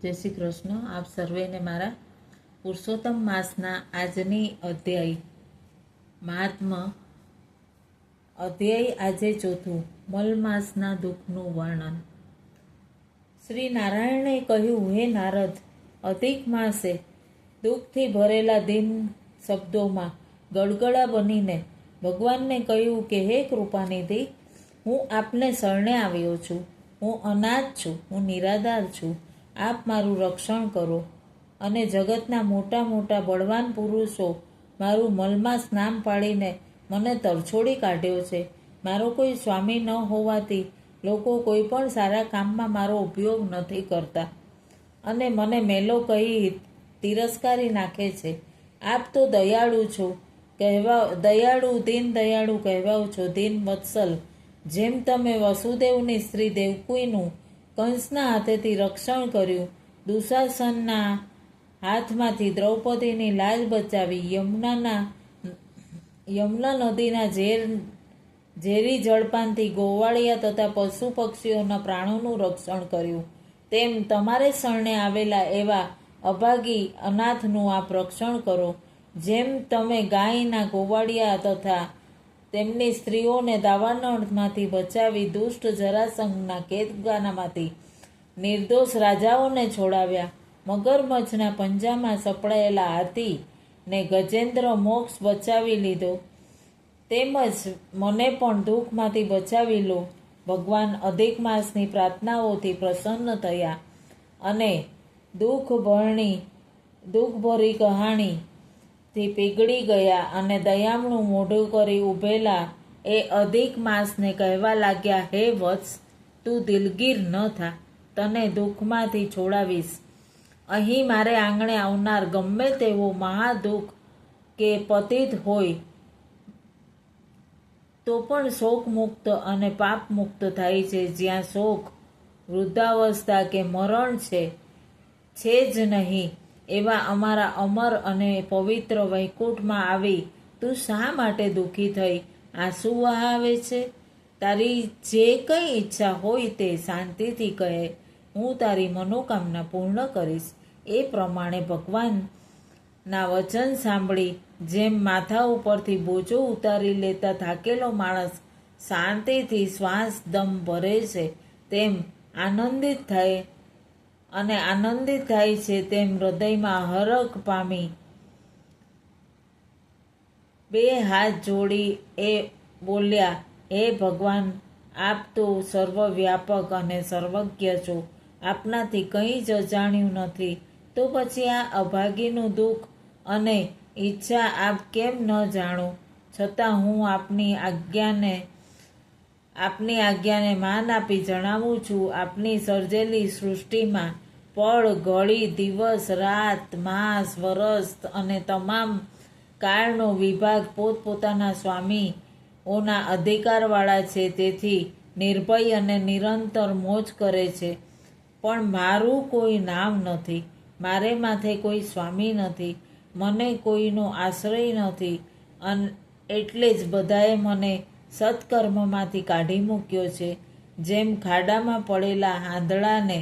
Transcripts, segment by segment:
જય શ્રી કૃષ્ણ. આપ સર્વેને મારા પુરુષોત્તમ માસના આજની અધ્યાય મહાત્મા અધ્યાય આજે ચોથું મલ માસના દુઃખનું વર્ણન. શ્રી નારાયણે કહ્યું, હે નારદ, અધિક માસે દુઃખથી ભરેલા દિન શબ્દોમાં ગળગળા બનીને ભગવાનને કહ્યું કે હે કૃપાનિધિ, હું આપને શરણે આવ્યો છું. હું અનાથ છું, હું નિરાધાર છું. આપ મારું રક્ષણ કરો. અને જગતના મોટા મોટા બળવાન પુરુષો મારું મલમાં સ્નાન પાડીને મને તરછોડી કાઢ્યો છે. મારો કોઈ સ્વામી ન હોવાથી લોકો કોઈ પણ સારા કામમાં મારો ઉપયોગ નથી કરતા અને મને મેલો કહી તિરસ્કારી નાખે છે. આપ તો દયાળુ છો, દયાળુ કહેવાઓ છો, દીન વત્સલ. જેમ તમે વસુદેવની સ્ત્રી દેવકીનું કંસના હાથેથી રક્ષણ કર્યું, દુશાસનના હાથમાંથી દ્રૌપદીની લાજ બચાવી, યમુના નદીના ઝેરી જળપાનથી ગોવાળિયા તથા પશુ પક્ષીઓના પ્રાણોનું રક્ષણ કર્યું, તેમ તમારે શરણે આવેલા એવા અભાગી અનાથનું આપ રક્ષણ કરો. જેમ તમે ગાયના ગોવાળિયા તથા તેમની સ્ત્રીઓને દાવાનળમાંથી બચાવી દુષ્ટ જરાસંઘના કેદખાનામાંથી નિર્દોષ રાજાઓને છોડાવ્યા, મગરમચ્છના પંજામાં સપડાયેલા હાથી ને ગજેન્દ્ર મોક્ષ બચાવી લીધો, તેમજ મને પણ દુઃખમાંથી બચાવી લો. ભગવાન અધિક માસની પ્રાર્થનાઓથી પ્રસન્ન થયા અને દુઃખભરી કહાણીથી પીગળી ગયા અને દયામણું મોઢું કરી ઊભેલા એ અધિક માસને કહેવા લાગ્યા, હે વત્સ, તું દિલગીર ન થા, તને દુઃખમાંથી છોડાવીશ. અહીં મારે આંગણે આવનાર ગમે તેવો મહાદુઃખ કે પતિત હોય તો પણ શોકમુક્ત અને પાપમુક્ત થાય છે. જ્યાં શોક, વૃદ્ધાવસ્થા કે મરણ છે જ નહીં, એવા અમારા અમર અને પવિત્ર વૈકુંઠમાં આવી તું શા માટે દુઃખી થઈ આંસુ વહાવે છે? તારી જે કંઈ ઈચ્છા હોય તે શાંતિથી કહે, હું તારી મનોકામના પૂર્ણ કરીશ. એ પ્રમાણે ભગવાનના વચન સાંભળી જેમ માથા ઉપરથી બોજો ઉતારી લેતા થાકેલો માણસ શાંતિથી શ્વાસ દમ ભરે છે, તેમ આનંદિત થાય છે, તેમ હૃદયમાં હરખ પામી બે હાથ જોડી એ બોલ્યા, હે ભગવાન, આપ તો સર્વવ્યાપક અને સર્વજ્ઞ છો. આપનાથી કંઈ જ અજાણ્યું નથી. તો પછી આ અભાગીનું દુઃખ અને ઈચ્છા આપ કેમ ન જાણો? છતાં હું આપની આજ્ઞાને માન આપી જણાવું છું. આપની સર્જેલી સૃષ્ટિમાં પળ, ઘડી, દિવસ, રાત, માસ, વરસ અને તમામ કાળનો વિભાગ પોતપોતાના સ્વામીઓના અધિકારવાળા છે. તેથી નિર્ભય અને નિરંતર મોજ કરે છે. પણ મારું કોઈ નામ નથી, મારે માથે કોઈ સ્વામી નથી, મને કોઈનો આશ્રય નથી, એટલે જ બધાએ મને સત્કર્મમાંથી કાઢી મૂક્યો છે. જેમ ખાડામાં પડેલા આંધળાને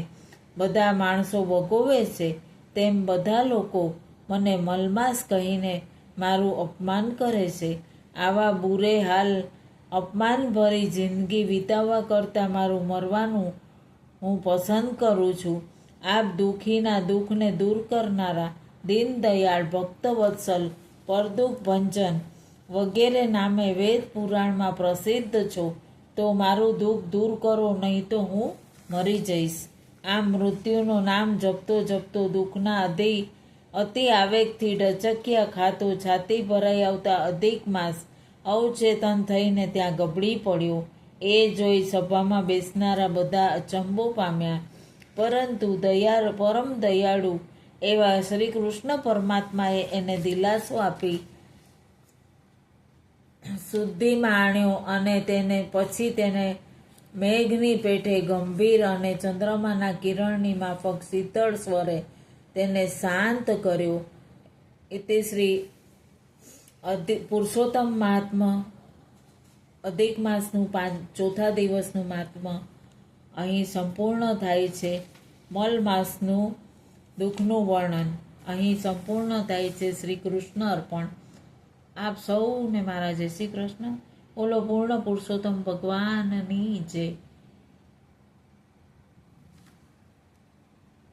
બધા માણસો વગોવે છે, તેમ બધા લોકો મને મલમાસ કહીને મારું અપમાન કરે છે. આવા બુરે હાલ અપમાનભરી જિંદગી વિતાવવા કરતાં મારું મરવાનું હું પસંદ કરું છું. આપ દુઃખીના દુઃખને દૂર કરનારા, દીનદયાળ, ભક્તવત્સલ, પરદુઃખ ભંજન વગેરે નામે વેદ પુરાણમાં પ્રસિદ્ધ છો, તો મારું દુઃખ દૂર કરો, નહીં તો હું મરી જઈશ. આમ મૃત્યુનું નામ જપતો દુઃખના અતિ આવેગથી ડચકિયા ખાતો છાતી ભરાઈ આવતા અધિક માસ અવચેતન થઈને ત્યાં ગબડી પડ્યો. એ જોઈ સભામાં બેસનારા બધા અચંબો પામ્યા. પરંતુ પરમ દયાળુ એવા શ્રી કૃષ્ણ પરમાત્માએ એને દિલાસો આપી શુદ્ધિમાં આણ્યો અને પછી તેને મેઘની પેઠે ગંભીર અને ચંદ્રમાના કિરણની માફક શીતળ સ્વરે તેને શાંત કર્યો. તે શ્રી પુરુષોત્તમ મહાત્મા અધિક માસનું ચોથા દિવસનું મહાત્મા અહીં સંપૂર્ણ થાય છે. મલ માસનું દુઃખનું વર્ણન અહીં સંપૂર્ણ થાય છે. શ્રી કૃષ્ણ અર્પણ. આપ સૌને મારા જય શ્રી કૃષ્ણ. બોલો પૂર્ણ પુરુષોત્તમ ભગવાનની જય.